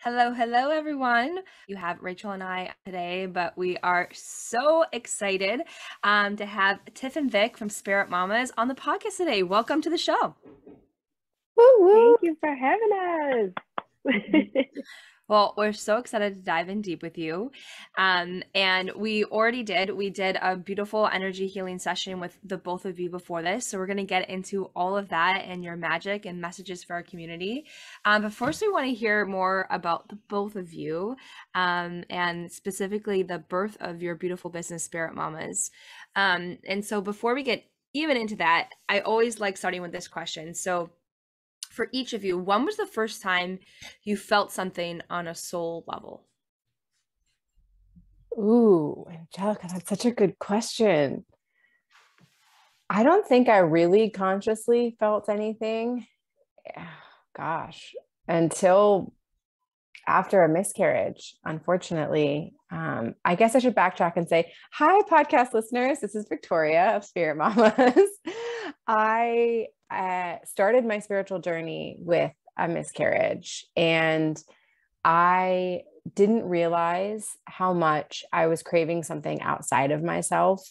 Hello, hello, everyone. You have Rachel and I today, but we are so excited to have Tiff and Vic from Spirit Mamas on the podcast today. Welcome to the show. Woo woo. Thank you for having us. Well, we're so excited to dive in deep with you. And we did a beautiful energy healing session with the both of you before this. So we're going to get into all of that and your magic and messages for our community. But first, we want to hear more about the both of you and specifically the birth of your beautiful business, Spirit Mamas. And so before we get even into that, I always like starting with this question. So for each of you, when was the first time you felt something on a soul level? Ooh, Angelica, that's such a good question. I don't think I really consciously felt anything, gosh, until after a miscarriage, unfortunately. I guess I should backtrack and say, hi, podcast listeners. This is Victoria of Spirit Mamas. I started my spiritual journey with a miscarriage, and I didn't realize how much I was craving something outside of myself,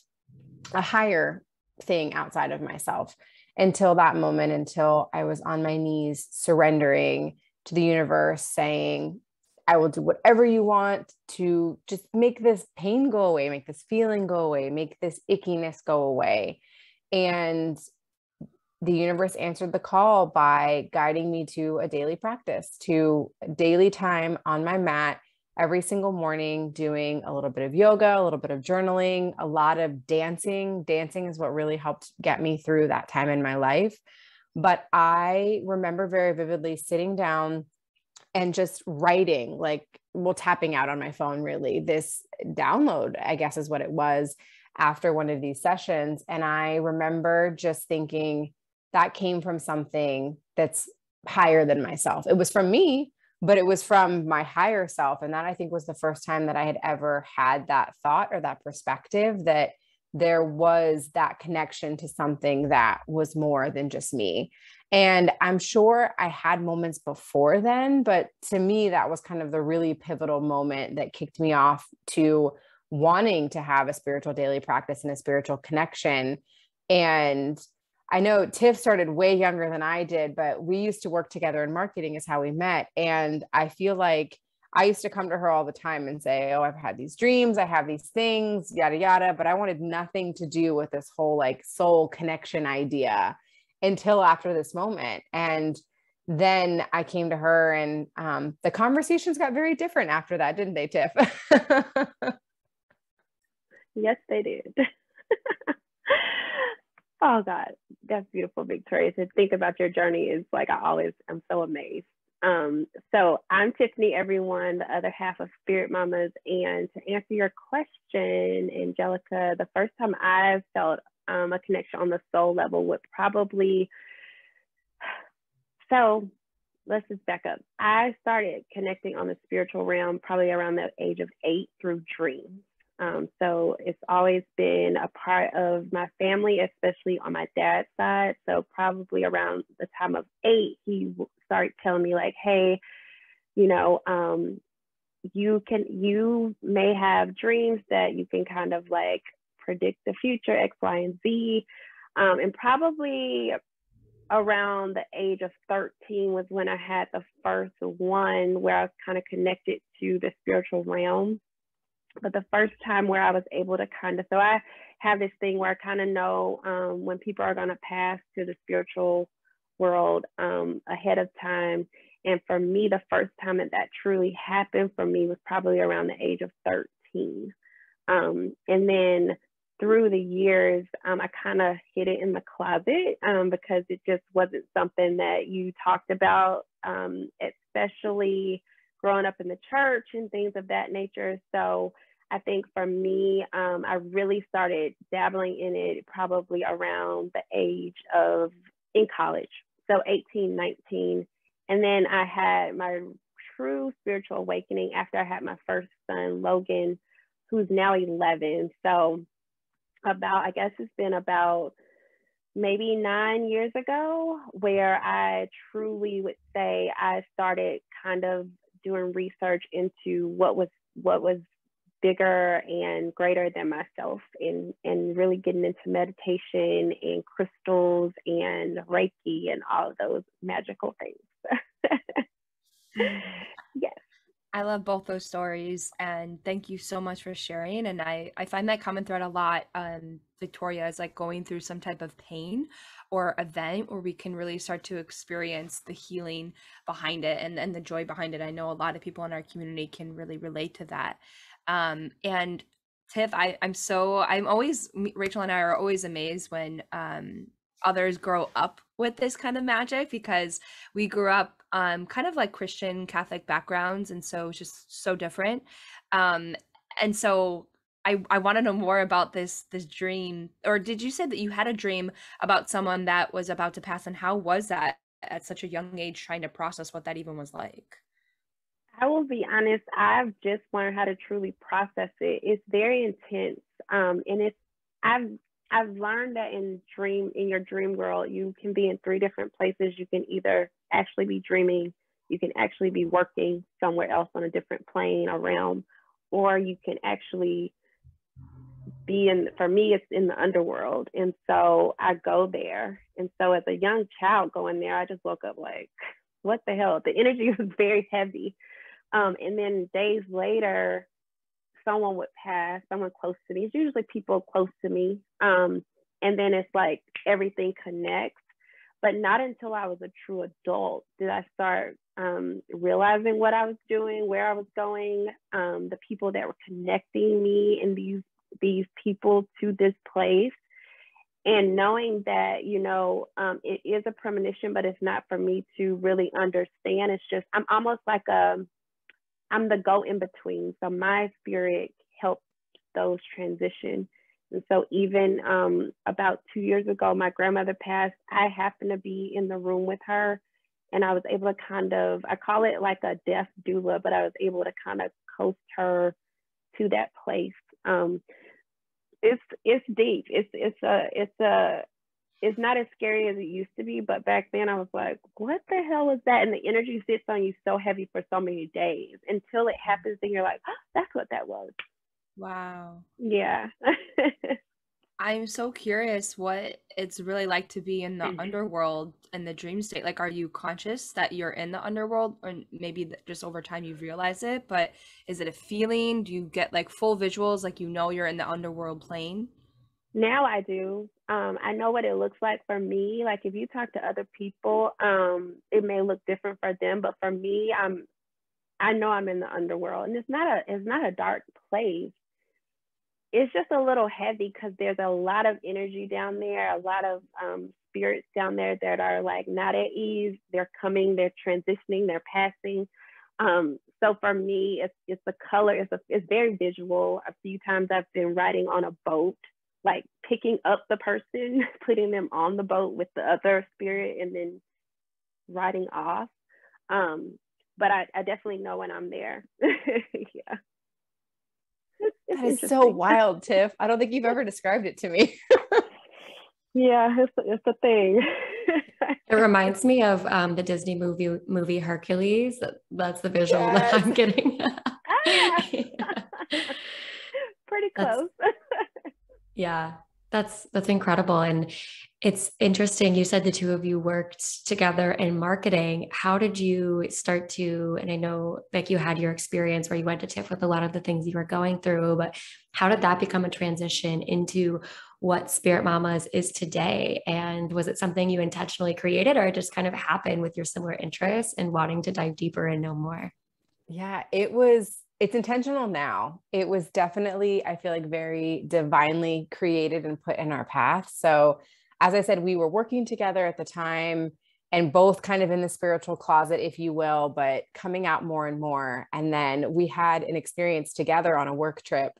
a higher thing outside of myself, until that moment, until I was on my knees surrendering to the universe, saying, I will do whatever you want to just make this pain go away, make this feeling go away, make this ickiness go away. And the universe answered the call by guiding me to a daily practice, to daily time on my mat every single morning, doing a little bit of yoga, a little bit of journaling, a lot of dancing. Dancing is what really helped get me through that time in my life. But I remember very vividly sitting down and just writing, tapping out on my phone, really. This download, I guess, is what it was after one of these sessions. And I remember just thinking, that came from something that's higher than myself. It was from me, but it was from my higher self. And that, I think, was the first time that I had ever had that thought or that perspective, that there was that connection to something that was more than just me. And I'm sure I had moments before then, but to me, that was kind of the really pivotal moment that kicked me off to wanting to have a spiritual daily practice and a spiritual connection. And I know Tiff started way younger than I did, but we used to work together in marketing is how we met. And I feel like I used to come to her all the time and say, oh, I've had these dreams, I have these things, yada, yada. But I wanted nothing to do with this whole soul connection idea until after this moment. And then I came to her, and the conversations got very different after that, didn't they, Tiff? Yes, they did. Oh God, that's beautiful, Victoria. To think about your journey is I'm so amazed. So I'm Tiffany, everyone, the other half of Spirit Mamas. And to answer your question, Angelica, the first time I felt a connection on the soul level would probably, so let's just back up. I started connecting on the spiritual realm probably around the age of 8 through dreams. So it's always been a part of my family, especially on my dad's side. So probably around the time of 8, he started telling me hey, you may have dreams that you can kind of predict the future, X, Y, and Z. And probably around the age of 13 was when I had the first one where I was kind of connected to the spiritual realm. But the first time where I was able to so I have this thing where I kind of know when people are going to pass to the spiritual world ahead of time. And for me, the first time that truly happened for me was probably around the age of 13. And then through the years, I kind of hid it in the closet because it just wasn't something that you talked about, especially growing up in the church and things of that nature. So I think for me, I really started dabbling in it probably around the age of in college. So 18, 19. And then I had my true spiritual awakening after I had my first son, Logan, who's now 11. So I guess it's been about maybe 9 years ago where I truly would say I started kind of doing research into what was bigger and greater than myself, and really getting into meditation and crystals and Reiki and all of those magical things. Yes. I love both those stories, and thank you so much for sharing. And I find that common thread a lot. Victoria is like going through some type of pain or event where we can really start to experience the healing behind it and the joy behind it. I know a lot of people in our community can really relate to that. And Tiff, I'm always, Rachel and I are always amazed when others grow up with this kind of magic, because we grew up kind of like Christian Catholic backgrounds, and so it's just so different. And so I want to know more about this dream. Or did you say that you had a dream about someone that was about to pass, and how was that at such a young age, trying to process what that even was like? I will be honest, I've just learned how to truly process it. It's very intense. And I've learned that in your dream world, you can be in 3 different places. You can either actually be dreaming, you can actually be working somewhere else on a different plane or realm, or you can actually be for me, it's in the underworld. And so I go there. And so as a young child going there, I just woke up like, what the hell? The energy was very heavy. And then days later, someone would pass, someone close to me. It's usually people close to me. And then it's like everything connects. But not until I was a true adult did I start realizing what I was doing, where I was going, the people that were connecting me and these people to this place. And knowing that, it is a premonition, but it's not for me to really understand. It's just, I'm almost like I'm the go-in-between. So my spirit helped those transition. And so even about 2 years ago, my grandmother passed. I happened to be in the room with her, and I was able to I call it like a death doula, but I was able to kind of coast her to that place. It's deep. It's not as scary as it used to be, but back then I was like, what the hell is that? And the energy sits on you so heavy for so many days until it happens, and you're like, oh, that's what that was. Wow. Yeah. I'm so curious what it's really like to be in the underworld in the dream state. Like, are you conscious that you're in the underworld, or maybe just over time you've realized it, but is it a feeling? Do you get like full visuals, like you're in the underworld plane? Now I do. I know what it looks like for me. Like if you talk to other people, it may look different for them, but for me, I know I'm in the underworld, and it's not a dark place. It's just a little heavy because there's a lot of energy down there, a lot of spirits down there that are like not at ease. They're coming, they're transitioning, they're passing. So for me, it's the color. It's very visual. A few times I've been riding on a boat, like picking up the person, putting them on the boat with the other spirit, and then riding off. But I definitely know when I'm there. Yeah. That is so wild, Tiff. I don't think you've ever described it to me. Yeah, it's a thing. It reminds me of the Disney movie Hercules. That's the visual that I'm getting. Pretty close. Yeah, that's incredible. And it's interesting. You said the two of you worked together in marketing. How did you start to, and I know like you had your experience where you went to TIFF with a lot of the things you were going through, but how did that become a transition into what Spirit Mamas is today? And was it something you intentionally created, or it just kind of happened with your similar interests and wanting to dive deeper and know more? Yeah, it's intentional now. It was definitely, I feel like, very divinely created and put in our path. So as I said, we were working together at the time and both kind of in the spiritual closet, if you will, but coming out more and more. And then we had an experience together on a work trip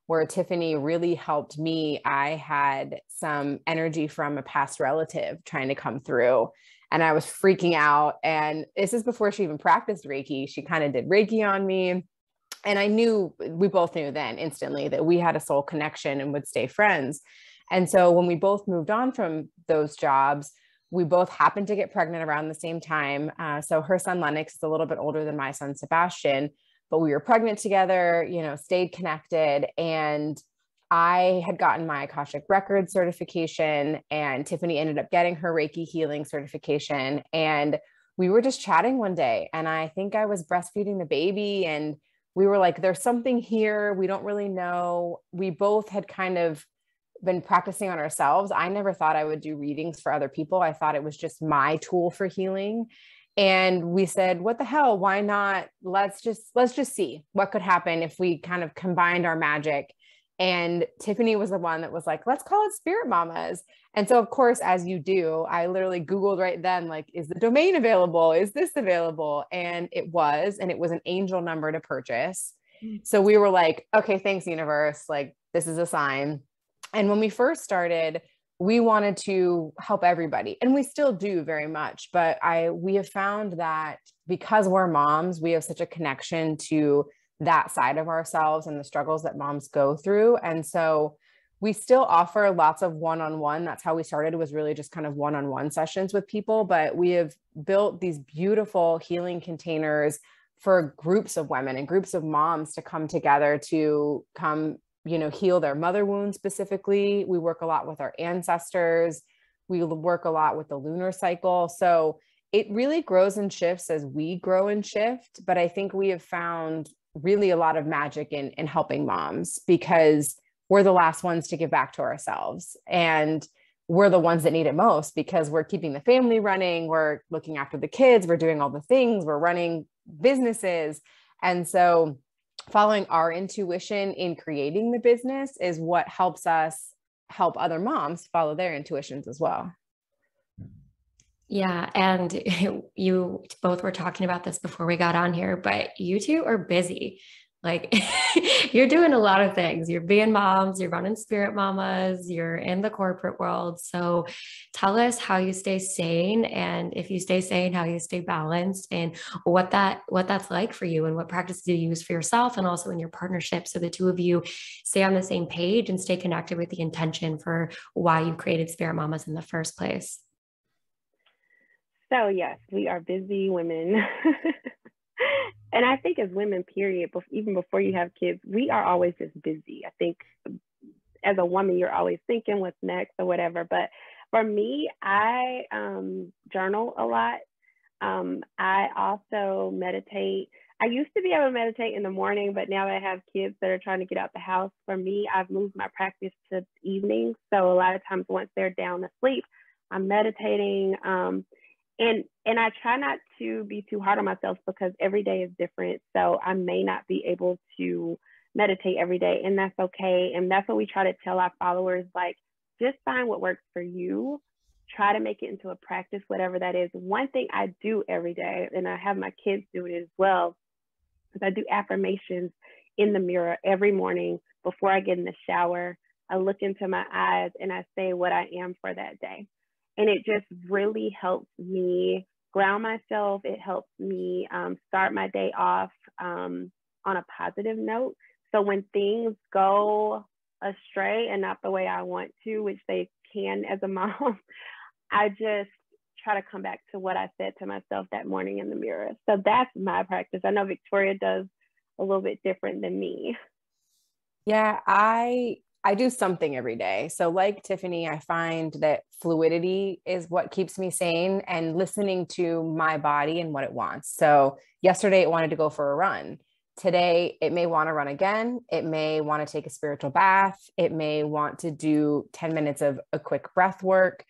where Tiffany really helped me. I had some energy from a past relative trying to come through, and I was freaking out. And this is before she even practiced Reiki. She kind of did Reiki on me. And we both knew then instantly that we had a soul connection and would stay friends. And so when we both moved on from those jobs, we both happened to get pregnant around the same time. So her son Lennox is a little bit older than my son Sebastian, but we were pregnant together, stayed connected. And I had gotten my Akashic Records certification, and Tiffany ended up getting her Reiki healing certification. And we were just chatting one day, and I think I was breastfeeding the baby, and we were like, there's something here. We don't really know. We both had kind of been practicing on ourselves. I never thought I would do readings for other people. I thought it was just my tool for healing. And we said, what the hell? Why not? Let's just see what could happen if we kind of combined our magic. And Tiffany was the one that was like, let's call it Spirit Mamas. And so, of course, as you do, I literally Googled right then, like, is the domain available? Is this available? And it was an angel number to purchase. So we were like, okay, thanks, universe. Like, this is a sign. And when we first started, we wanted to help everybody, and we still do very much. But we have found that because we're moms, we have such a connection to that side of ourselves and the struggles that moms go through. And so we still offer lots of one-on-one. That's how we started, was really just kind of one-on-one sessions with people. But we have built these beautiful healing containers for groups of women and groups of moms to come together to come, heal their mother wounds specifically. We work a lot with our ancestors. We work a lot with the lunar cycle. So it really grows and shifts as we grow and shift. But I think we have found really a lot of magic in helping moms, because we're the last ones to give back to ourselves. And we're the ones that need it most, because we're keeping the family running. We're looking after the kids. We're doing all the things. We're running businesses. And so following our intuition in creating the business is what helps us help other moms follow their intuitions as well. Yeah. And you both were talking about this before we got on here, but you two are busy. Like you're doing a lot of things. You're being moms, you're running Spirit Mamas, you're in the corporate world. So tell us how you stay sane, and if you stay sane, how you stay balanced, and what that's like for you, and what practices you use for yourself and also in your partnership, so the two of you stay on the same page and stay connected with the intention for why you created Spirit Mamas in the first place. So yes, we are busy women. And I think as women, period, even before you have kids, we are always just busy. I think as a woman, you're always thinking what's next or whatever. But for me, I journal a lot. I also meditate. I used to be able to meditate in the morning, but now that I have kids that are trying to get out the house, for me, I've moved my practice to evenings. So a lot of times once they're down asleep, I'm meditating. And I try not to be too hard on myself, because every day is different. So I may not be able to meditate every day, and that's okay. And that's what we try to tell our followers, like, just find what works for you. Try to make it into a practice, whatever that is. One thing I do every day, and I have my kids do it as well, is I do affirmations in the mirror every morning before I get in the shower. I look into my eyes and I say what I am for that day. And it just really helps me ground myself. It helps me start my day off on a positive note. So when things go astray and not the way I want to, which they can as a mom, I just try to come back to what I said to myself that morning in the mirror. So that's my practice. I know Victoria does a little bit different than me. Yeah, I do something every day. So like Tiffany, I find that fluidity is what keeps me sane, and listening to my body and what it wants. So yesterday it wanted to go for a run. Today it may want to run again. It may want to take a spiritual bath. It may want to do 10 minutes of a quick breath work.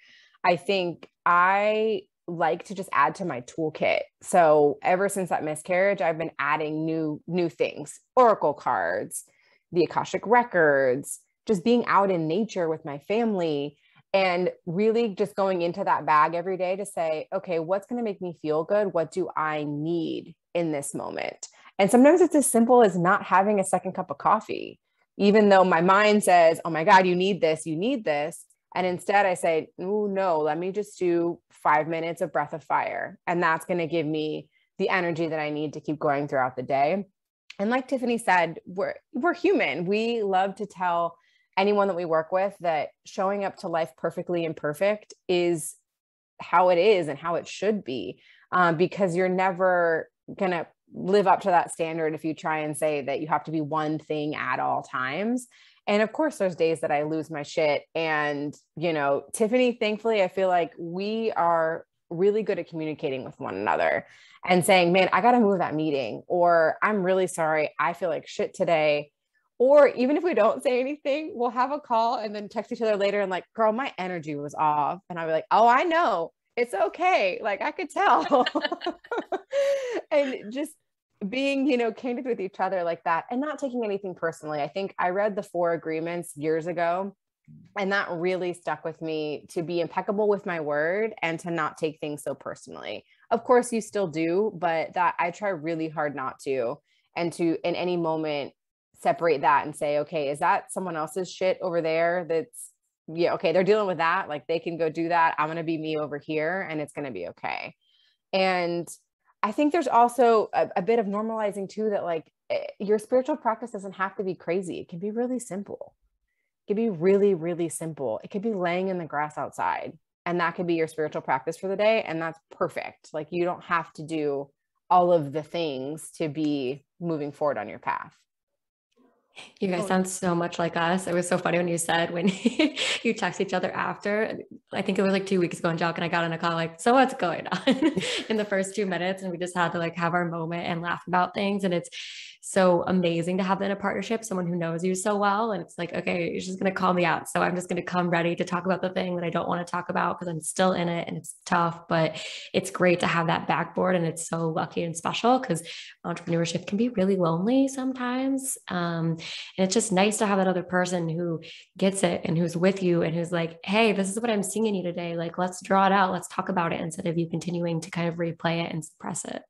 I think I like to just add to my toolkit. So ever since that miscarriage, I've been adding new things, oracle cards, the Akashic Records, just being out in nature with my family, and really just going into that bag every day to say, okay, what's going to make me feel good? What do I need in this moment? And sometimes it's as simple as not having a second cup of coffee, even though my mind says, oh my God, you need this, you need this. And instead I say, oh no, let me just do 5 minutes of breath of fire. And that's going to give me the energy that I need to keep going throughout the day. And like Tiffany said, we're human. We love to tell anyone that we work with that showing up to life perfectly imperfect is how it is and how it should be, because you're never going to live up to that standard if you try and say that you have to be one thing at all times. And of course, there's days that I lose my shit. And, you know, Tiffany, thankfully, I feel like we are really good at communicating with one another and saying, man, I got to move that meeting, or I'm really sorry, I feel like shit today. Or even if we don't say anything, we'll have a call and then text each other later and like, girl, my energy was off. And I'll be like, oh, I know. It's okay. Like I could tell. And just being, you know, candid with each other like that and not taking anything personally. I think I read the 4 agreements years ago, and that really stuck with me, to be impeccable with my word and to not take things so personally. Of course you still do, but that I try really hard not to, and to in any moment separate that and say, okay, is that someone else's shit over there? That's, yeah, okay, they're dealing with that. Like they can go do that. I'm going to be me over here and it's going to be okay. And I think there's also a bit of normalizing too, that like your spiritual practice doesn't have to be crazy. It can be really simple. It can be really, really simple. It could be laying in the grass outside, and that could be your spiritual practice for the day. And that's perfect. Like you don't have to do all of the things to be moving forward on your path. You guys sound so much like us. It was so funny when you said, when you text each other after, I think it was like 2 weeks ago, and Jock and I got on a call like, so what's going on in the first 2 minutes? And we just had to like have our moment and laugh about things. And it's so amazing to have that in a partnership, someone who knows you so well. And it's like, okay, you're just going to call me out. So I'm just going to come ready to talk about the thing that I don't want to talk about because I'm still in it and it's tough, but it's great to have that backboard. And it's so lucky and special because entrepreneurship can be really lonely sometimes. And it's just nice to have that other person who gets it and who's with you and who's like, hey, this is what I'm seeing in you today. Like, let's draw it out. Let's talk about it, instead of you continuing to kind of replay it and suppress it.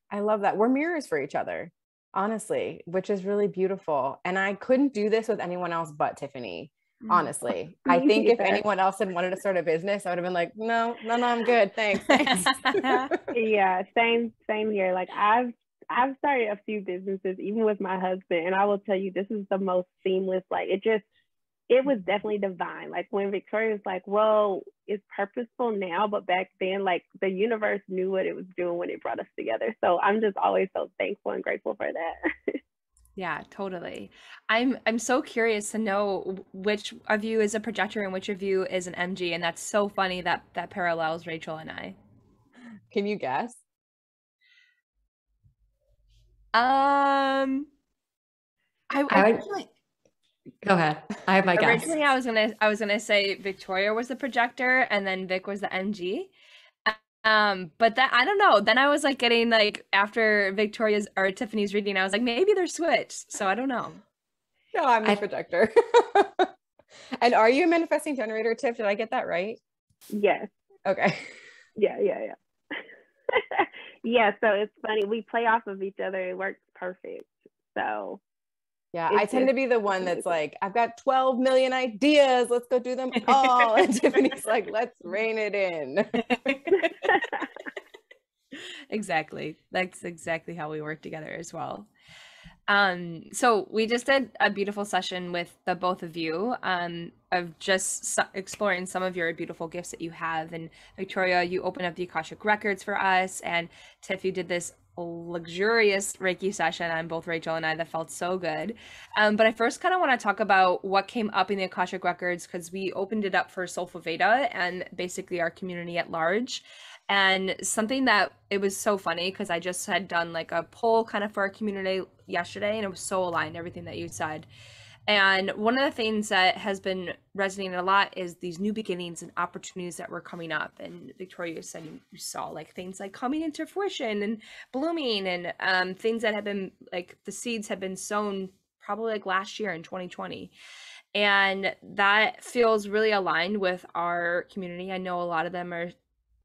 I love that. We're mirrors for each other, honestly, which is really beautiful. And I couldn't do this with anyone else but Tiffany. Honestly, I think if anyone else had wanted to start a business, I would have been like, no, I'm good. Thanks. Yeah, same here. Like I've started a few businesses, even with my husband, and I will tell you, this is the most seamless. Like it was definitely divine. Like when Victoria was like, well, it's purposeful now, but back then, like the universe knew what it was doing when it brought us together. So I'm just always so thankful and grateful for that. Yeah, totally. I'm so curious to know which of you is a projector and which of you is an MG, and that's so funny that parallels Rachel and I. Can you guess? I would go ahead. I have my guess. Originally, I was gonna say Victoria was the projector, and then Vic was the MG. But that, I don't know. Then I was like getting like, after Victoria's or Tiffany's reading, I was like, maybe they're switched. So I don't know. No, I'm the projector. And are you a manifesting generator, Tiff? Did I get that right? Yes. Okay. Yeah. Yeah, so it's funny. We play off of each other. It works perfect. So yeah, I tend to be the one that's like, I've got 12 million ideas. Let's go do them all. And Tiffany's like, let's rein it in. Exactly. That's exactly how we work together as well. So we just did a beautiful session with the both of you, of just exploring some of your beautiful gifts that you have. And Victoria, you opened up the Akashic Records for us, and Tiff, you did this luxurious Reiki session on both Rachel and I that felt so good. But I first kind of want to talk about what came up in the Akashic Records, because we opened it up for SoulFull Veda and basically our community at large. And something that, it was so funny because I just had done like a poll kind of for our community yesterday, and it was so aligned, everything that you said. And one of the things that has been resonating a lot is these new beginnings and opportunities that were coming up. And Victoria said you saw like things like coming into fruition and blooming, and things that have been like, the seeds have been sown probably like last year in 2020. And that feels really aligned with our community. I know a lot of them are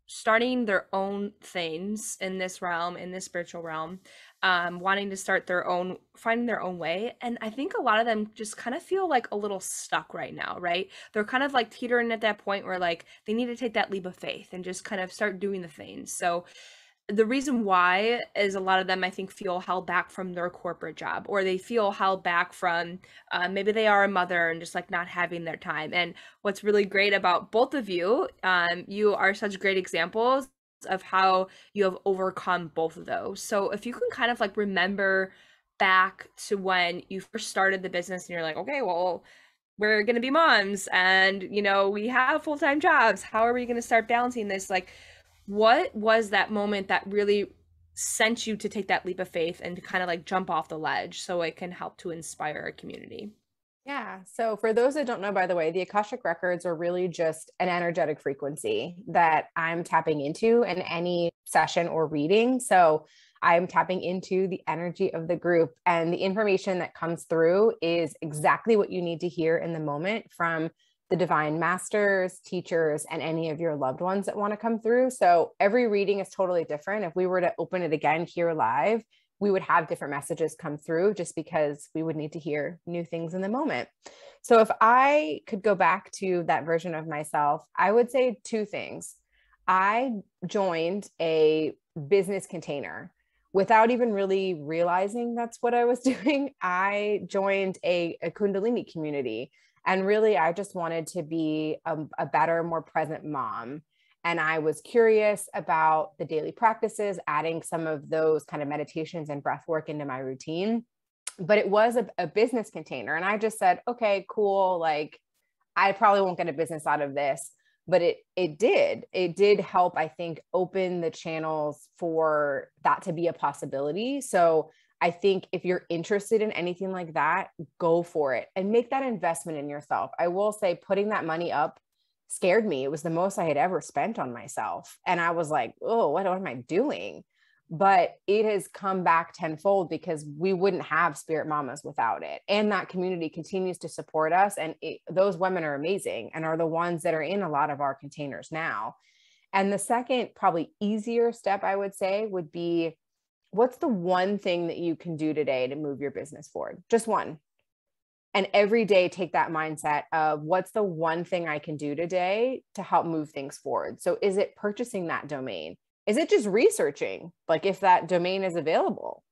starting their own things in this realm, in this spiritual realm, wanting to start their own, finding their own way. And I think a lot of them just kind of feel like a little stuck right now, right? They're kind of like teetering at that point where like they need to take that leap of faith and just kind of start doing the things. So the reason why is a lot of them, I think, feel held back from their corporate job, or they feel held back from maybe they are a mother and just like not having their time. And what's really great about both of you, you are such great examples of how you have overcome both of those. So if you can kind of like remember back to when you first started the business and you're like, okay, well, we're going to be moms and, you know, we have full-time jobs. How are we going to start balancing this? Like, what was that moment that really sent you to take that leap of faith and to kind of like jump off the ledge so it can help to inspire a community? Yeah. So for those that don't know, by the way, the Akashic Records are really just an energetic frequency that I'm tapping into in any session or reading. So I'm tapping into the energy of the group, and the information that comes through is exactly what you need to hear in the moment from the divine masters, teachers, and any of your loved ones that want to come through. So every reading is totally different. If we were to open it again here live, we would have different messages come through just because we would need to hear new things in the moment. So if I could go back to that version of myself, I would say two things. I joined a business container without even really realizing that's what I was doing. I joined a Kundalini community, and really I just wanted to be a better, more present mom. And I was curious about the daily practices, adding some of those kind of meditations and breath work into my routine. But it was a business container. And I just said, okay, cool. Like, I probably won't get a business out of this. But it did help, I think, open the channels for that to be a possibility. So I think if you're interested in anything like that, go for it and make that investment in yourself. I will say putting that money up scared me. It was the most I had ever spent on myself. And I was like, oh, what am I doing? But it has come back tenfold because we wouldn't have Spirit Mamas without it. And that community continues to support us. And those women are amazing and are the ones that are in a lot of our containers now. And the second, probably easier step, I would say, would be, what's the one thing that you can do today to move your business forward? Just one. And every day take that mindset of, what's the one thing I can do today to help move things forward? So is it purchasing that domain? Is it just researching, like, if that domain is available?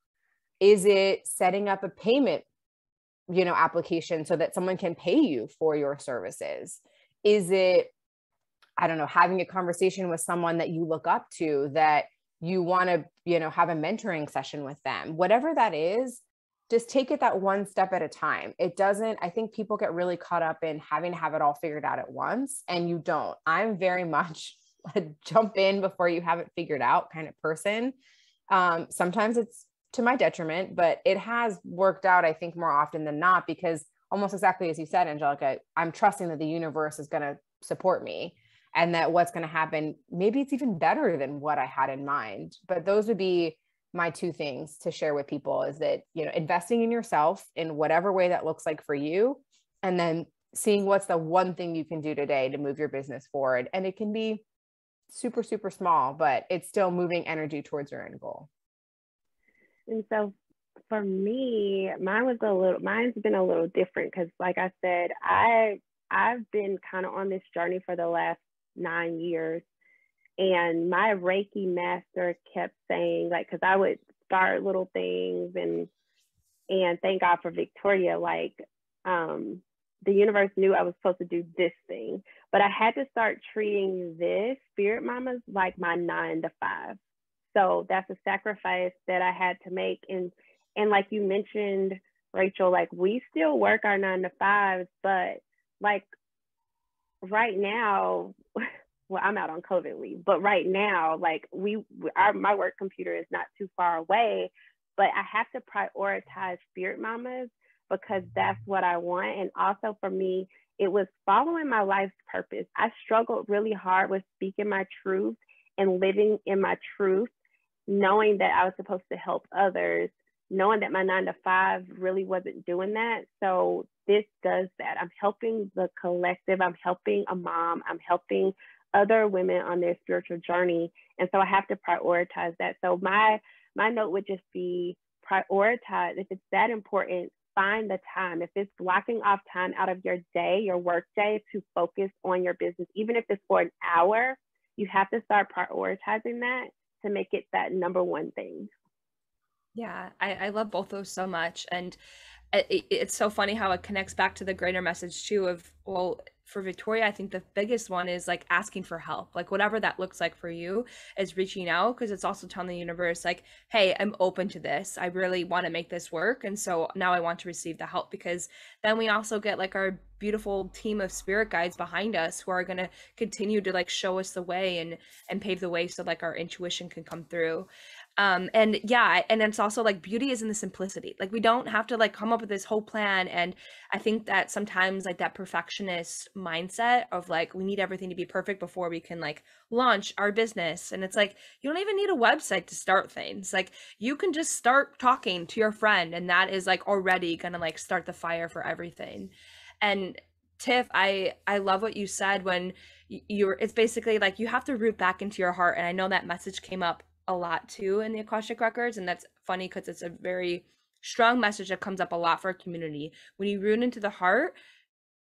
Is it setting up a payment, application so that someone can pay you for your services? Is it, I don't know, having a conversation with someone that you look up to that you want to, have a mentoring session with them? Whatever that is, just take it that one step at a time. I think people get really caught up in having to have it all figured out at once, and you don't. I'm very much a jump in before you have it figured out kind of person. Sometimes it's to my detriment, but it has worked out, I think, more often than not, because almost exactly as you said, Angelica, I'm trusting that the universe is going to support me and that what's going to happen, maybe it's even better than what I had in mind. But those would be my two things to share with people, is that, investing in yourself in whatever way that looks like for you, and then seeing what's the one thing you can do today to move your business forward. And it can be super, super small, but it's still moving energy towards your end goal. And so for me, mine's been a little different, because like I said, I've been kind of on this journey for the last 9 years. And my Reiki master kept saying, like, because I would start little things, and thank God for Victoria, like, the universe knew I was supposed to do this thing, but I had to start treating this Spirit Mamas like my 9 to 5. So that's a sacrifice that I had to make. And like you mentioned, Rachel, like, we still work our 9 to 5s, but like right now, well, I'm out on COVID leave, but right now, like, my work computer is not too far away, but I have to prioritize Spirit Mamas because that's what I want. And also for me, it was following my life's purpose. I struggled really hard with speaking my truth and living in my truth, knowing that I was supposed to help others, knowing that my 9 to 5 really wasn't doing that. So this does that. I'm helping the collective. I'm helping a mom. I'm helping other women on their spiritual journey. And so I have to prioritize that. So my note would just be, prioritize. If it's that important, find the time. If it's blocking off time out of your day, your work day, to focus on your business, even if it's for an hour, you have to start prioritizing that. to make it that number one thing. Yeah, I love both those so much. And it's so funny how it connects back to the greater message too of, well, for Victoria, I think the biggest one is like asking for help, like whatever that looks like for you is reaching out, because it's also telling the universe like, hey, I'm open to this, I really want to make this work, and so now I want to receive the help, because then we also get like our beautiful team of spirit guides behind us who are going to continue to like show us the way and pave the way so like our intuition can come through. And yeah, and it's also like beauty is in the simplicity. Like we don't have to like come up with this whole plan. And I think that sometimes like that perfectionist mindset of like, we need everything to be perfect before we can like launch our business. And it's like, you don't even need a website to start things. Like you can just start talking to your friend, and that is like already gonna like start the fire for everything. And Tiff, I love what you said when you're, it's basically like you have to root back into your heart. And I know that message came up a lot too in the Akashic Records, and that's funny because it's a very strong message that comes up a lot for our community. When you root into the heart,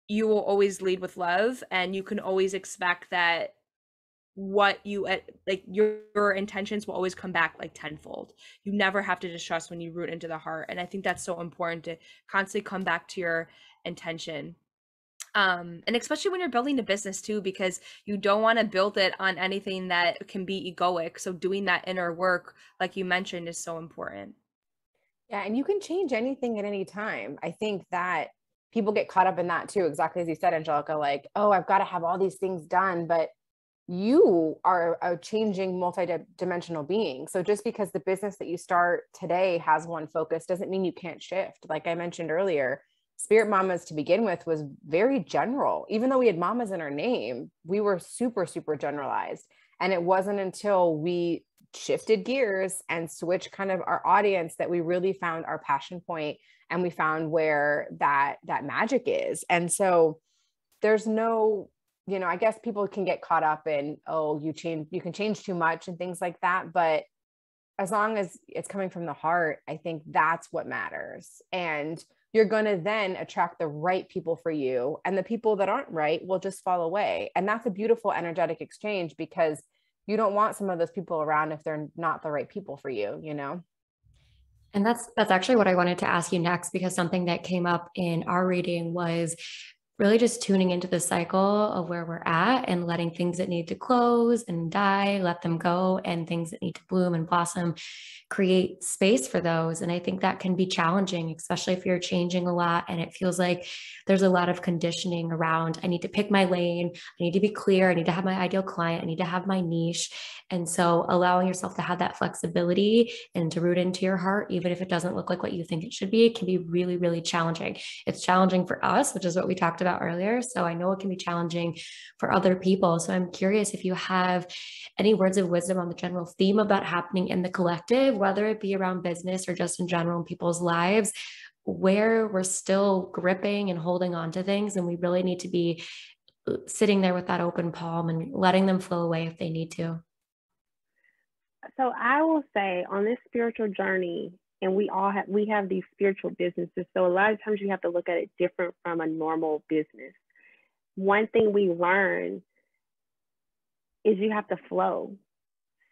you will always lead with love, and you can always expect that what you like your intentions will always come back like tenfold. You never have to distrust when you root into the heart, and I think that's so important to constantly come back to your intention. And especially when you're building a business too, because you don't want to build it on anything that can be egoic. So doing that inner work, like you mentioned, is so important. Yeah. And you can change anything at any time. I think that people get caught up in that too. Exactly as you said, Angelica, like, oh, I've got to have all these things done, but you are a changing multi-dimensional being. So just because the business that you start today has one focus doesn't mean you can't shift. Like I mentioned earlier, Spirit Mamas to begin with was very general. Even though we had mamas in our name, we were super, super generalized. And it wasn't until we shifted gears and switched kind of our audience that we really found our passion point, and we found where that magic is. And so there's no, you know, I guess people can get caught up in, oh, you can change too much and things like that. But as long as it's coming from the heart, I think that's what matters. And you're going to then attract the right people for you, and the people that aren't right will just fall away. And that's a beautiful energetic exchange, because you don't want some of those people around if they're not the right people for you, you know? And that's actually what I wanted to ask you next, because something that came up in our reading was really just tuning into the cycle of where we're at and letting things that need to close and die, let them go, and things that need to bloom and blossom, create space for those. And I think that can be challenging, especially if you're changing a lot and it feels like there's a lot of conditioning around, I need to pick my lane, I need to be clear, I need to have my ideal client, I need to have my niche. And so allowing yourself to have that flexibility and to root into your heart, even if it doesn't look like what you think it should be, it can be really, really challenging. It's challenging for us, which is what we talked about earlier. So I know it can be challenging for other people. So I'm curious if you have any words of wisdom on the general theme about happening in the collective, whether it be around business or just in general in people's lives, where we're still gripping and holding on to things, and we really need to be sitting there with that open palm and letting them flow away if they need to. So I will say, on this spiritual journey, and we have these spiritual businesses, so a lot of times you have to look at it different from a normal business. One thing we learn is you have to flow.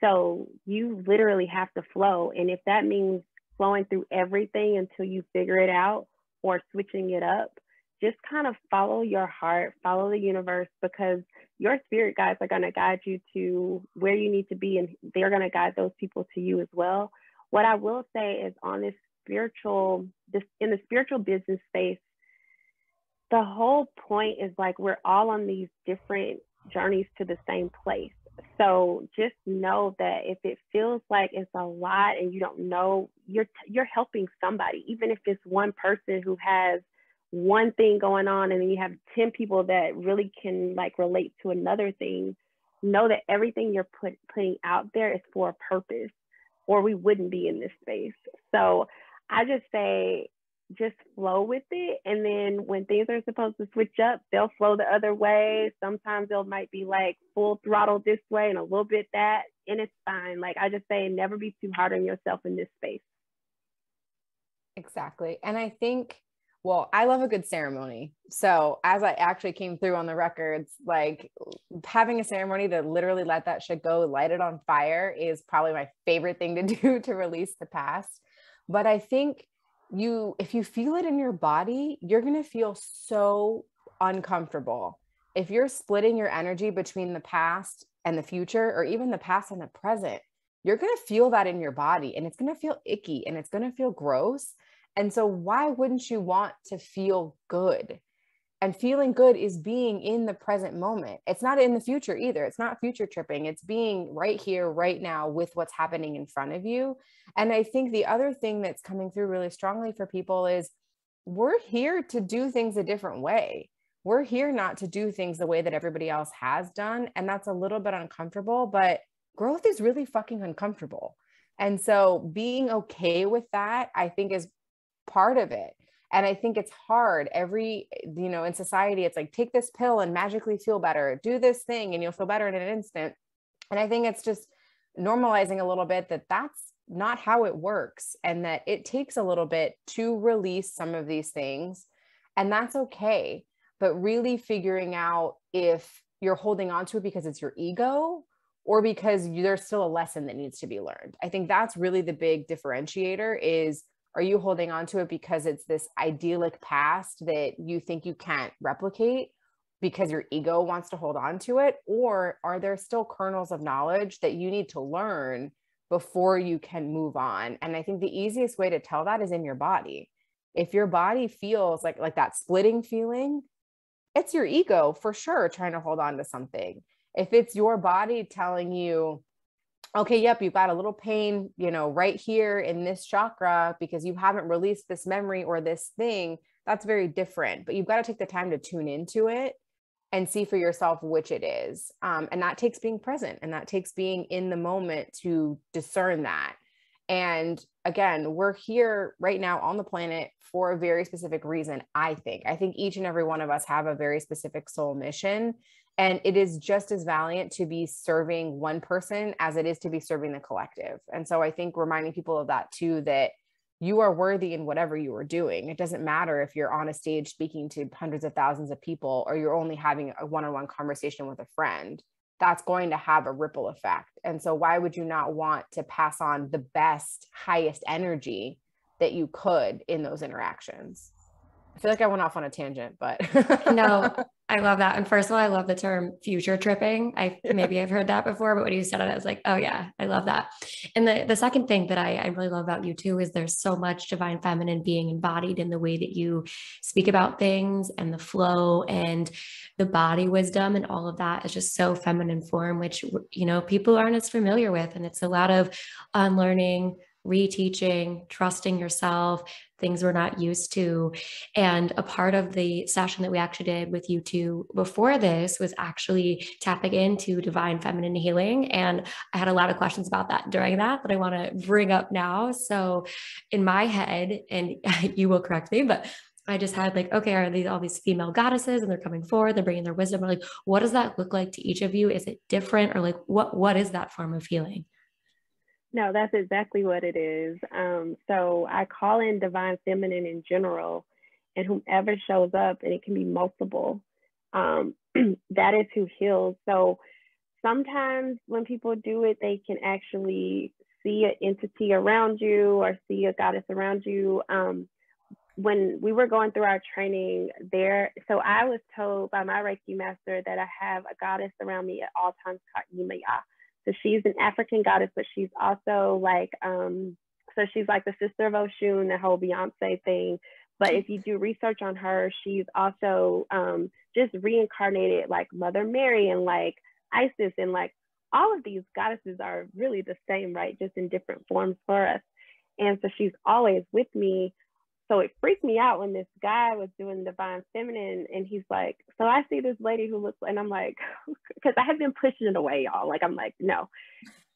So you literally have to flow. And if that means flowing through everything until you figure it out, or switching it up, just kind of follow your heart, follow the universe, because your spirit guides are going to guide you to where you need to be, and they're going to guide those people to you as well. What I will say is, on in the spiritual business space, the whole point is like we're all on these different journeys to the same place. So just know that if it feels like it's a lot and you don't know, you're helping somebody, even if it's one person who has one thing going on, and then you have 10 people that really can like relate to another thing. Know that everything you're putting out there is for a purpose, or we wouldn't be in this space. So I just say, just flow with it. And then when things are supposed to switch up, they'll flow the other way. Sometimes they might be like full throttle this way and a little bit that, and it's fine. Like I just say, never be too hard on yourself in this space. Exactly. And I think Well, I love a good ceremony. So as I actually came through on the records, like having a ceremony to literally let that shit go, light it on fire is probably my favorite thing to do to release the past. But I think if you feel it in your body, you're going to feel so uncomfortable. If you're splitting your energy between the past and the future, or even the past and the present, you're going to feel that in your body, and it's going to feel icky and it's going to feel gross. And so why wouldn't you want to feel good? And feeling good is being in the present moment. It's not in the future either. It's not future tripping. It's being right here, right now with what's happening in front of you. And I think the other thing that's coming through really strongly for people is we're here to do things a different way. We're here not to do things the way that everybody else has done. And that's a little bit uncomfortable, but growth is really fucking uncomfortable. And so being okay with that, I think, is part of it. And I think it's hard in society, it's like, take this pill and magically feel better, do this thing and you'll feel better in an instant. And I think it's just normalizing a little bit that that's not how it works, and that it takes a little bit to release some of these things, and that's okay. But really figuring out if you're holding on to it because it's your ego or because there's still a lesson that needs to be learned. I think that's really the big differentiator is, are you holding on to it because it's this idyllic past that you think you can't replicate because your ego wants to hold on to it? Or are there still kernels of knowledge that you need to learn before you can move on? And I think the easiest way to tell that is in your body. If your body feels like that splitting feeling, it's your ego for sure trying to hold on to something. If it's your body telling you, okay, yep, you've got a little pain, right here in this chakra because you haven't released this memory or this thing, that's very different. But you've got to take the time to tune into it and see for yourself which it is. And that takes being present, and that takes being in the moment to discern that. And again, we're here right now on the planet for a very specific reason. I think each and every one of us have a very specific soul mission. And it is just as valiant to be serving one person as it is to be serving the collective. And so I think reminding people of that too, that you are worthy in whatever you are doing. It doesn't matter if you're on a stage speaking to hundreds of thousands of people, or you're only having a one-on-one conversation with a friend. That's going to have a ripple effect. And so why would you not want to pass on the best, highest energy that you could in those interactions? I feel like I went off on a tangent, but no, I love that. And first of all, I love the term future tripping. Maybe I've heard that before, but when you said it, I was like, oh yeah, I love that. And the second thing that I really love about you too, is there's so much divine feminine being embodied in the way that you speak about things, and the flow and the body wisdom, and all of that is just so feminine form, which, people aren't as familiar with. And it's a lot of unlearning, reteaching, trusting yourself, things we're not used to. And a part of the session that we actually did with you two before this was actually tapping into divine feminine healing. And I had a lot of questions about that during that I want to bring up now. So in my head, and you will correct me, but I just had okay, are these all these female goddesses and they're coming forward, they're bringing their wisdom? Or what does that look like to each of you? Is it different? Or what is that form of healing? No, that's exactly what it is. So I call in divine feminine in general, and whomever shows up, and it can be multiple, that is who heals. So sometimes when people do it, they can actually see an entity around you or see a goddess around you. When we were going through our training there, so I was told by my Reiki master that I have a goddess around me at all times called Yimaya. So she's an African goddess, but she's also so she's like the sister of Oshun, the whole Beyonce thing. But if you do research on her, she's also just reincarnated like Mother Mary and like Isis, and like all of these goddesses are really the same, right? Just in different forms for us. And so she's always with me. So it freaked me out when this guy was doing divine feminine, and he's like, so I see this lady who looks, and I'm like, because I had been pushing it away, y'all. I'm like, no.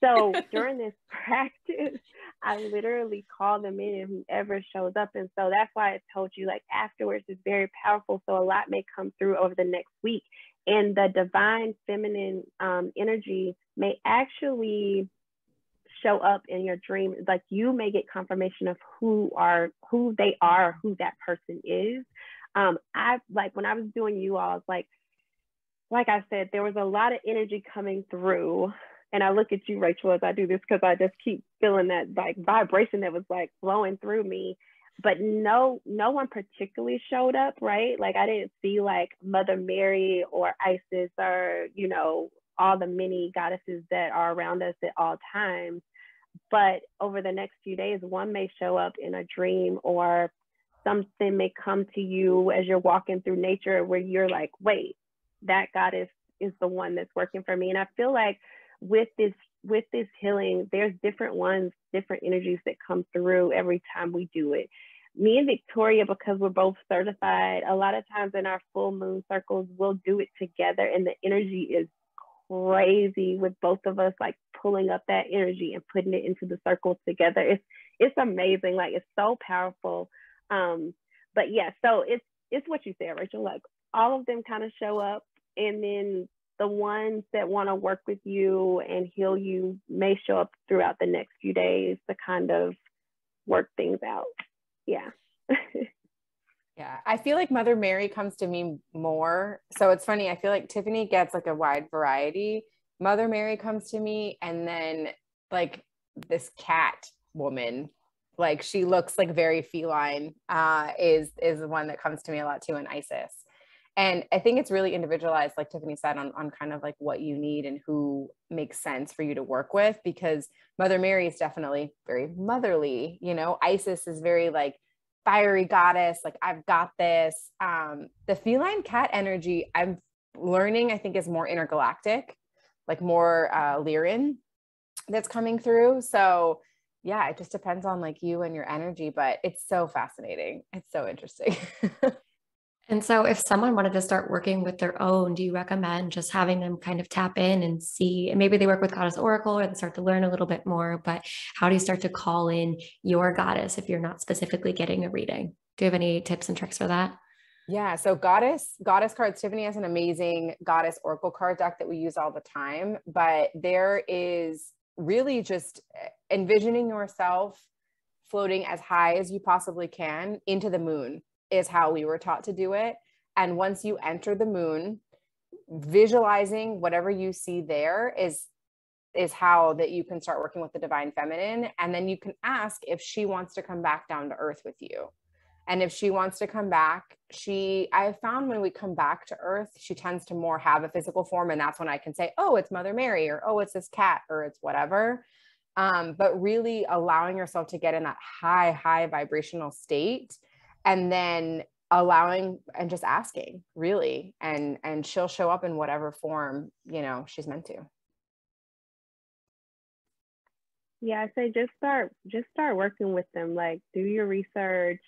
So during this practice, I literally call them in, and whoever shows up. And so that's why I told you, afterwards is very powerful. So a lot may come through over the next week. And the divine feminine energy may actually show up in your dream. Like you may get confirmation of who they are, who that person is. I like when I was doing you all, like I said, there was a lot of energy coming through. And I look at you, Rachel, as I do this, because I just keep feeling that like vibration that was like flowing through me. But no one particularly showed up, right? Like I didn't see like Mother Mary or Isis or, you know, all the many goddesses that are around us at all times. But over the next few days, one may show up in a dream, or something may come to you as you're walking through nature where you're like, wait, that goddess is the one that's working for me. And I feel like with this healing, there's different ones, different energies that come through every time we do it. Me and Victoria, because we're both certified, a lot of times in our full moon circles, we'll do it together, and the energy is crazy with both of us, like pulling up that energy and putting it into the circle together. It's amazing. Like it's so powerful. But yeah, so it's what you said, Rachel, like all of them kind of show up, and then the ones that want to work with you and heal you may show up throughout the next few days to kind of work things out. Yeah. Yeah. I feel like Mother Mary comes to me more. So it's funny. I feel like Tiffany gets like a wide variety. Mother Mary comes to me, and then like this cat woman, like she looks like very feline, is the one that comes to me a lot too, in Isis. And I think it's really individualized, like Tiffany said, on kind of like what you need and who makes sense for you to work with, because Mother Mary is definitely very motherly, you know. Isis is very like fiery goddess, like I've got this. The feline cat energy, I'm learning, I think is more intergalactic, like more Lyran that's coming through. So yeah, it just depends on like you and your energy, but it's so fascinating. It's so interesting. And so if someone wanted to start working with their own, do you recommend just having them kind of tap in and see, and maybe they work with Goddess Oracle and start to learn a little bit more, but how do you start to call in your goddess if you're not specifically getting a reading? Do you have any tips and tricks for that? Yeah. So goddess cards, Tiffany has an amazing Goddess Oracle card deck that we use all the time, but there is really just envisioning yourself floating as high as you possibly can into the moon is how we were taught to do it. And once you enter the moon, visualizing whatever you see there is how that you can start working with the divine feminine. And then you can ask if she wants to come back down to earth with you. And if she wants to come back, I found when we come back to earth, she tends to more have a physical form. And that's when I can say, oh, it's Mother Mary, or, oh, it's this cat, or it's whatever. But really allowing yourself to get in that high vibrational state, and then allowing and just asking, really, and she'll show up in whatever form, you know, she's meant to. Yeah, I say just start working with them. Like do your research,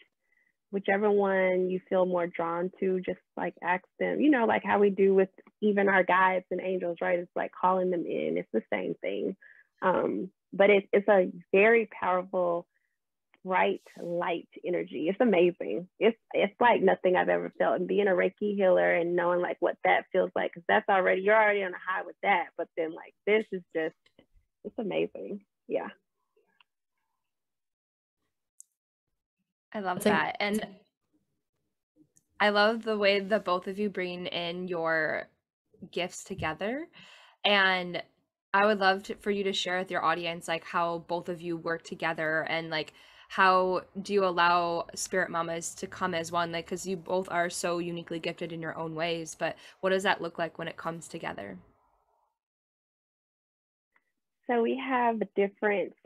whichever one you feel more drawn to, just like ask them, you know, like how we do with even our guides and angels, right? It's like calling them in. It's the same thing. But it's a very powerful, bright light energy. It's amazing. It's like nothing I've ever felt. And being a Reiki healer and knowing like what that feels like, because you're already on a high with that. But then like this is just, it's amazing. Yeah. I love that. And I love the way that both of you bring in your gifts together. And I would love for you to share with your audience like how both of you work together, and like how do you allow Spirit Mamas to come as one, like because you both are so uniquely gifted in your own ways, but what does that look like when it comes together? So we have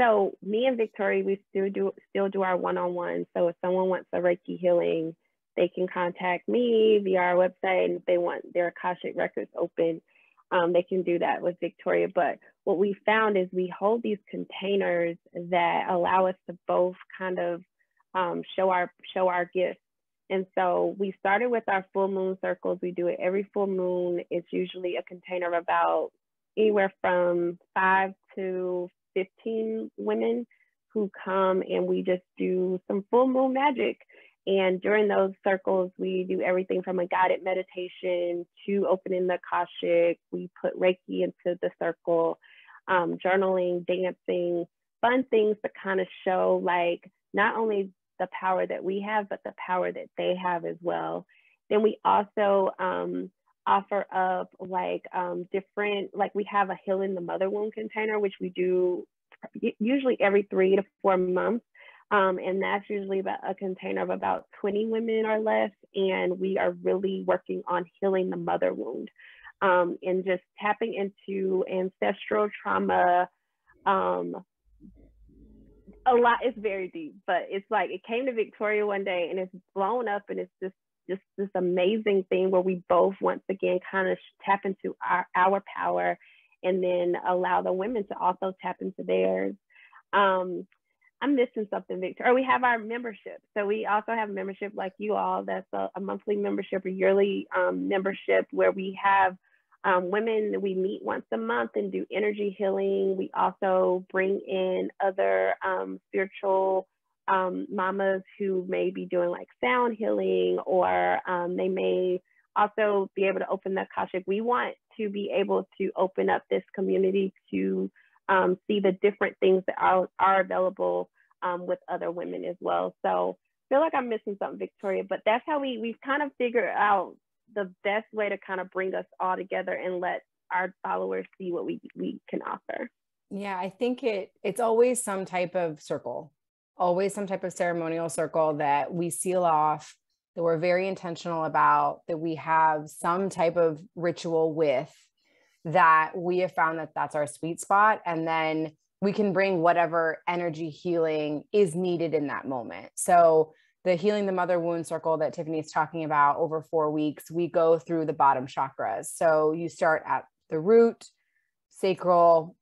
so me and Victoria, we still do our one-on-one. So if someone wants a Reiki healing, they can contact me via our website, and if they want their Akashic Records open, they can do that with Victoria. But what we found is we hold these containers that allow us to both kind of show our gifts. And so we started with our full moon circles. We do it every full moon. It's usually a container of about anywhere from 5 to 15 women who come, and we just do some full moon magic. And during those circles, we do everything from a guided meditation to opening the Akashic. We put Reiki into the circle. journaling, dancing, fun things to kind of show like not only the power that we have, but the power that they have as well. Then we also offer up like different, like we have a Healing the Mother Wound container, which we do usually every 3 to 4 months. And that's usually about a container of about 20 women or less. And we are really working on healing the mother wound and just tapping into ancestral trauma. A lot, it's very deep, but it's like it came to Victoria one day and it's blown up, and it's just this amazing thing where we both once again kind of tap into our power, and then allow the women to also tap into theirs. I'm missing something, Victor. Or we have our membership. So we also have a membership like you all. That's a monthly membership, a yearly membership, where we have women, we meet once a month and do energy healing. We also bring in other spiritual mamas who may be doing like sound healing, or they may also be able to open the Akashic. We want to be able to open up this community to see the different things that are available with other women as well. So I feel like I'm missing something, Victoria, but that's how we've kind of figured out the best way to kind of bring us all together and let our followers see what we can offer. Yeah, I think it's always some type of circle, always some type of ceremonial circle that we seal off, that we're very intentional about, that we have some type of ritual with, that we have found that that's our sweet spot. And then we can bring whatever energy healing is needed in that moment. So the Healing the Mother Wound circle that Tiffany is talking about over 4 weeks, we go through the bottom chakras. So you start at the root, sacral,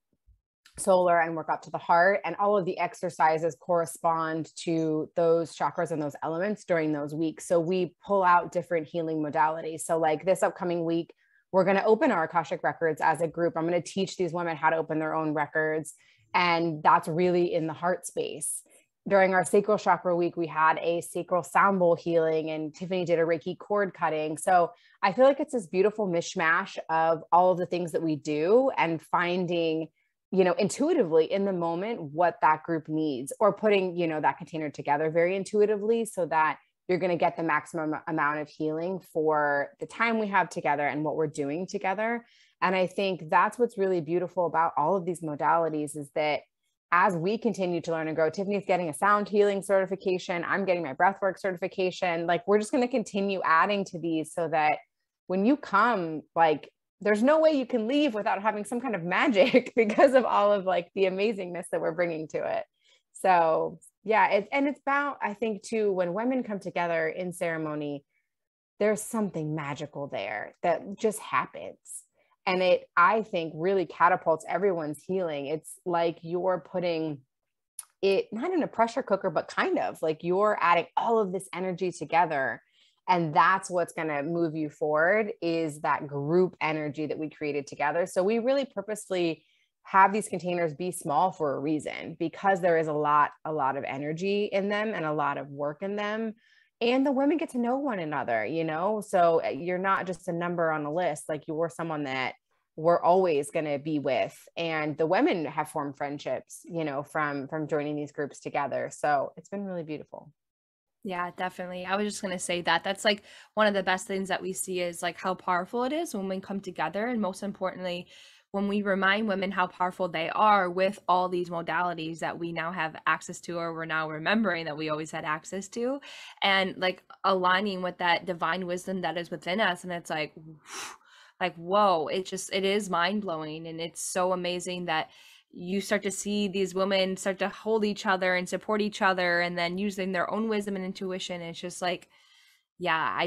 solar, and work up to the heart. And all of the exercises correspond to those chakras and those elements during those weeks. So we pull out different healing modalities. So like this upcoming week, we're going to open our Akashic records as a group. I'm going to teach these women how to open their own records. And that's really in the heart space. During our sacral chakra week, we had a sacral sound bowl healing, and Tiffany did a Reiki cord cutting. So I feel like it's this beautiful mishmash of all of the things that we do, and finding, intuitively in the moment what that group needs, or putting, that container together very intuitively so that you're going to get the maximum amount of healing for the time we have together and what we're doing together. And I think that's what's really beautiful about all of these modalities, is that as we continue to learn and grow, Tiffany's getting a sound healing certification, I'm getting my breathwork certification. Like, we're just going to continue adding to these so that when you come, like, there's no way you can leave without having some kind of magic because of all of like the amazingness that we're bringing to it. So yeah, it's about, I think too, when women come together in ceremony, there's something magical there that just happens. And it, I think, really catapults everyone's healing. It's like you're putting it not in a pressure cooker, but kind of like you're adding all of this energy together. And that's what's going to move you forward, is that group energy that we created together. So we really purposefully have these containers be small for a reason, because there is a lot of energy in them and a lot of work in them. And the women get to know one another, so you're not just a number on a list. Like, you're someone that we're always going to be with. And the women have formed friendships, from joining these groups together. So it's been really beautiful. Yeah, definitely. I was just going to say that that's like one of the best things that we see, is like how powerful it is when we come together. And most importantly, when we remind women how powerful they are with all these modalities that we now have access to, or we're now remembering that we always had access to, and like aligning with that divine wisdom that is within us. And it's like, whoa, it is mind blowing. And it's so amazing that you start to see these women start to hold each other and support each other, and then using their own wisdom and intuition. It's just like, yeah,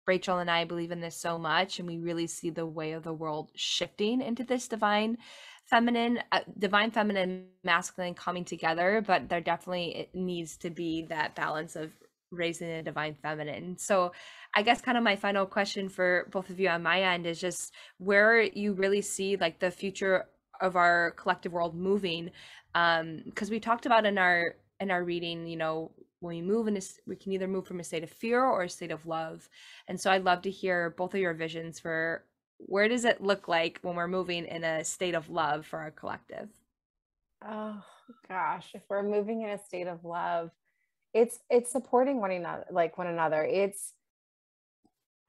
Rachel and I believe in this so much, and we really see the way of the world shifting into this divine feminine, masculine coming together. But there definitely it needs to be that balance of raising a divine feminine. So I guess kind of my final question for both of you on my end is just where you really see like the future of our collective world moving, because we talked about in our reading, when we move we can either move from a state of fear or a state of love. And so I'd love to hear both of your visions for where does it look like when we're moving in a state of love for our collective? Oh gosh, if we're moving in a state of love, it's supporting one another. It's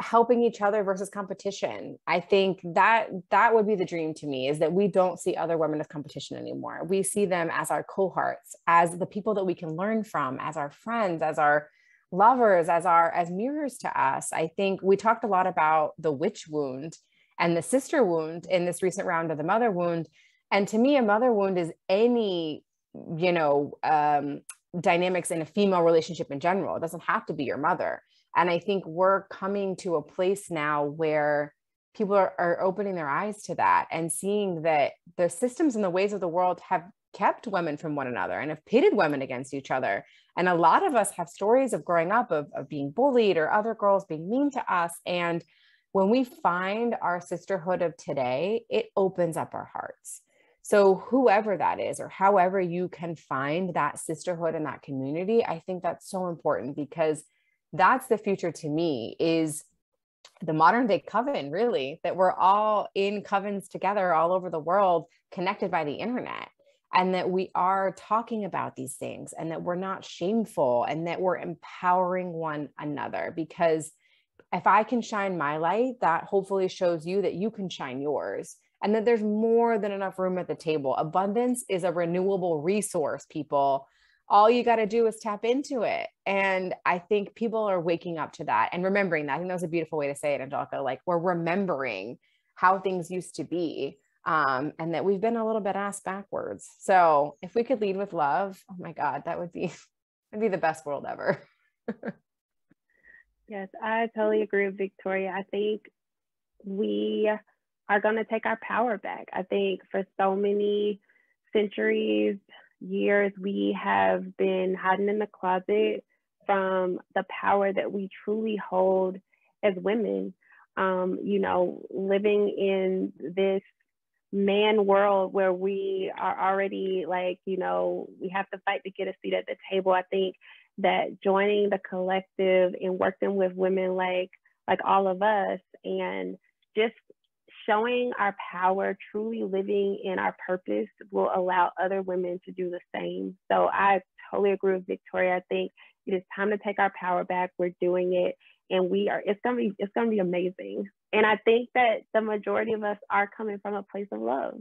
helping each other versus competition. I think that would be the dream to me, is that we don't see other women as competition anymore. We see them as our cohorts, as the people that we can learn from, as our friends, as our lovers, as mirrors to us. I think we talked a lot about the witch wound and the sister wound in this recent round of the mother wound. And to me, a mother wound is any, dynamics in a female relationship in general. It doesn't have to be your mother. And I think we're coming to a place now where people are opening their eyes to that and seeing that the systems and the ways of the world have kept women from one another and have pitted women against each other. And a lot of us have stories of growing up of being bullied or other girls being mean to us. And when we find our sisterhood of today, it opens up our hearts. So whoever that is, or however you can find that sisterhood and that community, I think that's so important, because that's the future to me, is the modern day coven, really, that we're all in covens together all over the world, connected by the internet, and that we are talking about these things, and that we're not shameful, and that we're empowering one another. Because if I can shine my light, that hopefully shows you that you can shine yours, and that there's more than enough room at the table. Abundance is a renewable resource, people. All you got to do is tap into it. And I think people are waking up to that and remembering that. I think that was a beautiful way to say it, Angelica. Like, we're remembering how things used to be, and that we've been a little bit ass backwards. So if we could lead with love, oh my God, that'd be the best world ever. Yes, I totally agree with Victoria. I think we are going to take our power back. I think for so many centuries, years, we have been hiding in the closet from the power that we truly hold as women. Living in this man world where we are already we have to fight to get a seat at the table. I think that joining the collective and working with women like all of us, and just showing our power, truly living in our purpose, will allow other women to do the same. So I totally agree with Victoria. I think it is time to take our power back. We're doing it, and it's gonna be amazing. And I think that the majority of us are coming from a place of love.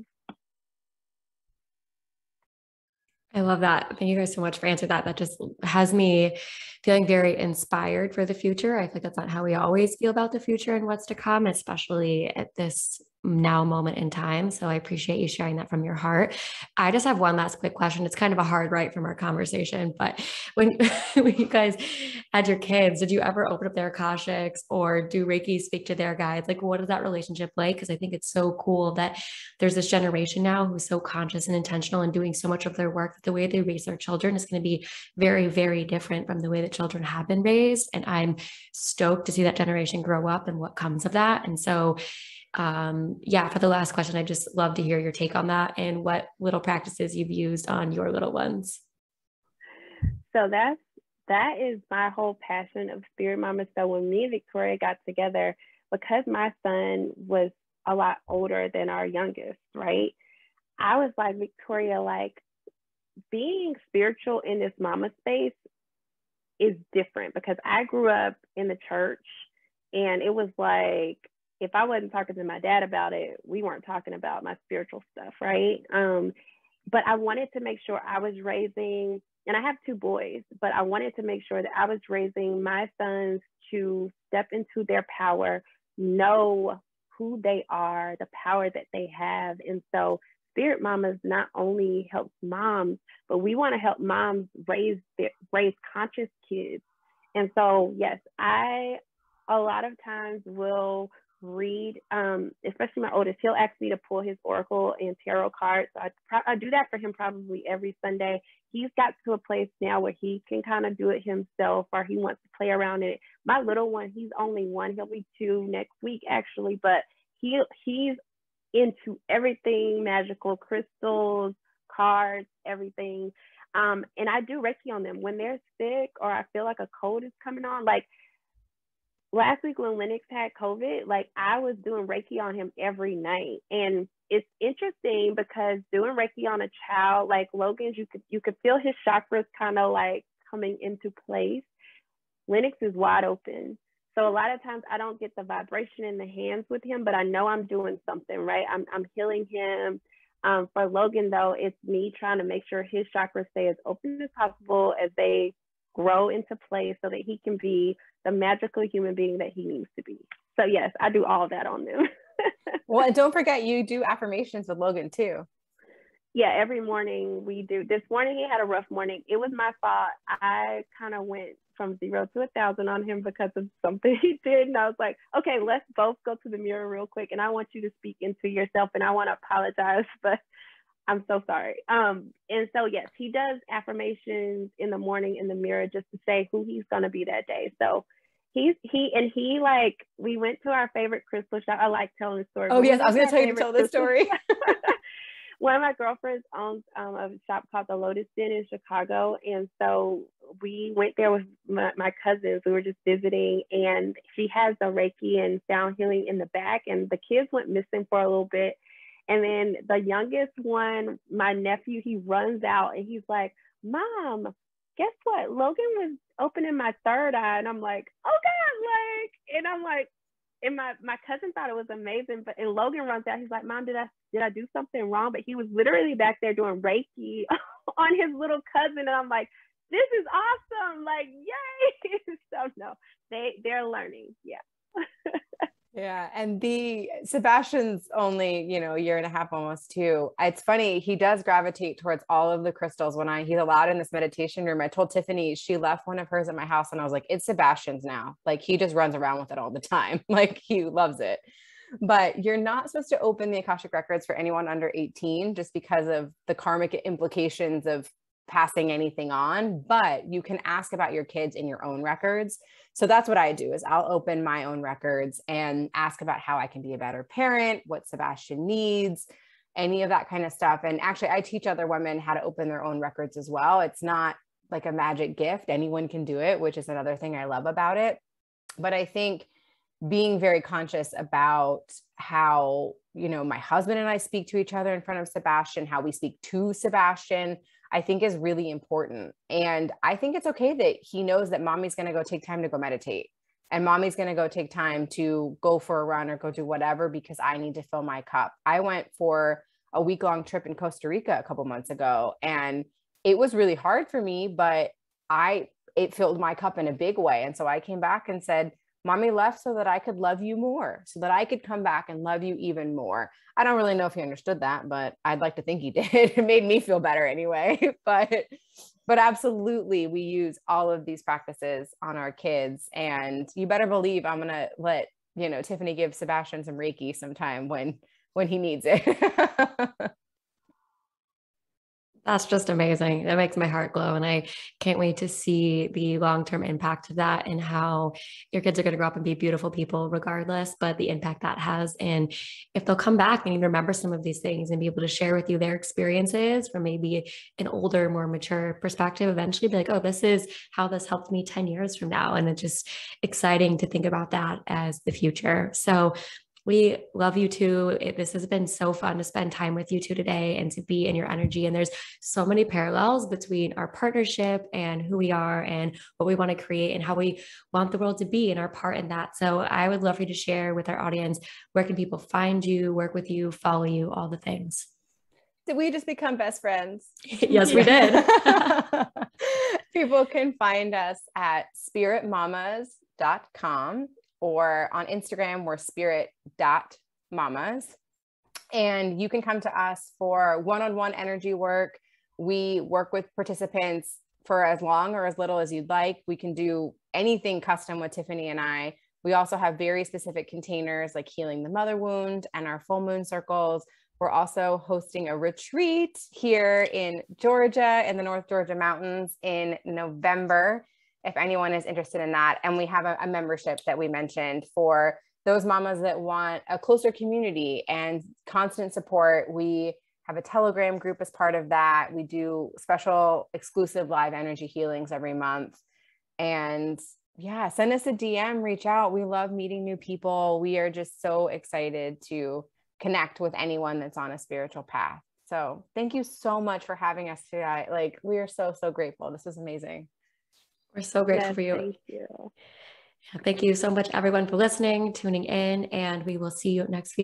I love that. Thank you guys so much for answering that. That just has me feeling very inspired for the future. I think that's not how we always feel about the future and what's to come, especially at this now moment in time. So I appreciate you sharing that from your heart. I just have one last quick question. It's kind of a hard right from our conversation, but when you guys had your kids, did you ever open up their Akashics or do Reiki speak to their guides? Like, what is that relationship like? Because I think it's so cool that there's this generation now who's so conscious and intentional and doing so much of their work that the way they raise their children is going to be very, very different from the way that children have been raised. And I'm stoked to see that generation grow up and what comes of that. And so for the last question, I just love to hear your take on that and what little practices you've used on your little ones. So that is my whole passion of Spirit Mama. So when me and Victoria got together, because my son was a lot older than our youngest, right? I was like, Victoria, like, being spiritual in this mama space is different, because I grew up in the church, and it was like, if I wasn't talking to my dad about it, we weren't talking about my spiritual stuff, right? But I wanted to make sure I was raising, and I have 2 boys, but I wanted to make sure that I was raising my sons to step into their power, know who they are, the power that they have. And so Spirit Mamas not only helps moms, but we want to help moms raise conscious kids. And so, yes, I a lot of times will read, especially my oldest. He'll ask me to pull his oracle and tarot cards. I do that for him probably every Sunday. He's got to a place now where he can kind of do it himself, or he wants to play around in it. My little one, he's only 1. He'll be 2 next week, actually, but he's into everything magical, crystals, cards, everything. And I do Reiki on them when they're sick, or I feel like a cold is coming on. Like, last week when Lennox had COVID, like I was doing Reiki on him every night. And it's interesting because doing Reiki on a child like Logan's, you could feel his chakras kind of like coming into place. Lennox is wide open. So a lot of times I don't get the vibration in the hands with him, but I know I'm doing something, right? I'm healing him. For Logan, though, it's me trying to make sure his chakras stay as open as possible as they grow into place so that he can be the magical human being that he needs to be. So yes, I do all of that on them. Well, and don't forget, you do affirmations with Logan too. Yeah, every morning we do. This morning he had a rough morning. It was my fault. I kind of went from 0 to 1,000 on him because of something he did. And I was like, okay, let's both go to the mirror real quick. And I want you to speak into yourself and I want to apologize, but I'm so sorry. And so, yes, he does affirmations in the morning in the mirror just to say who he's going to be that day. So he like, we went to our favorite crystal shop. I like telling the story. Oh, yes. I was going to tell you to tell this story. One of my girlfriends owns a shop called the Lotus Den in Chicago. And so we went there with my cousins. We were just visiting, and she has the Reiki and sound healing in the back. And the kids went missing for a little bit. And then the youngest one, my nephew, he runs out and he's like, Mom, guess what? Logan was opening my third eye. And I'm like, oh God, and I'm like, and my cousin thought it was amazing, but and Logan runs out. He's like, Mom, did I do something wrong? But he was literally back there doing Reiki on his little cousin. And I'm like, this is awesome. Like, yay. So no, they're learning. Yeah. Yeah. And Sebastian's only, a year and a half, almost 2. It's funny. He does gravitate towards all of the crystals when he's allowed in this meditation room. I told Tiffany, she left one of hers at my house and I was like, it's Sebastian's now. Like he just runs around with it all the time. Like he loves it. But you're not supposed to open the Akashic Records for anyone under 18, just because of the karmic implications of passing anything on, but you can ask about your kids in your own records. So that's what I do, is I'll open my own records and ask about how I can be a better parent, what Sebastian needs, any of that kind of stuff. And actually I teach other women how to open their own records as well. It's not like a magic gift. Anyone can do it, which is another thing I love about it. But I think being very conscious about how, my husband and I speak to each other in front of Sebastian, how we speak to Sebastian, I think is really important. And I think it's okay that he knows that mommy's going to go take time to go meditate, and mommy's going to go take time to go for a run or go do whatever, because I need to fill my cup. I went for a week-long trip in Costa Rica a couple months ago, and it was really hard for me, but it filled my cup in a big way. And so I came back and said, Mommy left so that I could love you more, so that I could come back and love you even more. I don't really know if he understood that, but I'd like to think he did. It made me feel better anyway. But absolutely, we use all of these practices on our kids. And you better believe I'm going to let, Tiffany give Sebastian some Reiki sometime when he needs it. That's just amazing. That makes my heart glow. And I can't wait to see the long-term impact of that, and how your kids are going to grow up and be beautiful people regardless, but the impact that has. And if they'll come back and even remember some of these things and be able to share with you their experiences from maybe an older, more mature perspective, eventually be like, oh, this is how this helped me 10 years from now. And it's just exciting to think about that as the future. So we love you too. This has been so fun to spend time with you two today and to be in your energy. And there's so many parallels between our partnership and who we are and what we want to create and how we want the world to be and our part in that. So I would love for you to share with our audience, where can people find you, work with you, follow you, all the things. Did we just become best friends? Yes, we did. People can find us at spiritmamas.com. or on Instagram, we're spirit.mamas. And you can come to us for one-on-one energy work. We work with participants for as long or as little as you'd like. We can do anything custom with Tiffany and I. We also have very specific containers like healing the mother wound and our full moon circles. We're also hosting a retreat here in Georgia, in the North Georgia mountains, in November, if anyone is interested in that. And we have a membership that we mentioned for those mamas that want a closer community and constant support. We have a Telegram group as part of that. We do special exclusive live energy healings every month. And yeah, send us a DM, reach out. We love meeting new people. We are just so excited to connect with anyone that's on a spiritual path. So thank you so much for having us today. Like, we are so, so grateful. This was amazing. We're so grateful Yes, for you. thank you. Thank you so much, everyone, for listening, tuning in, and we will see you next week.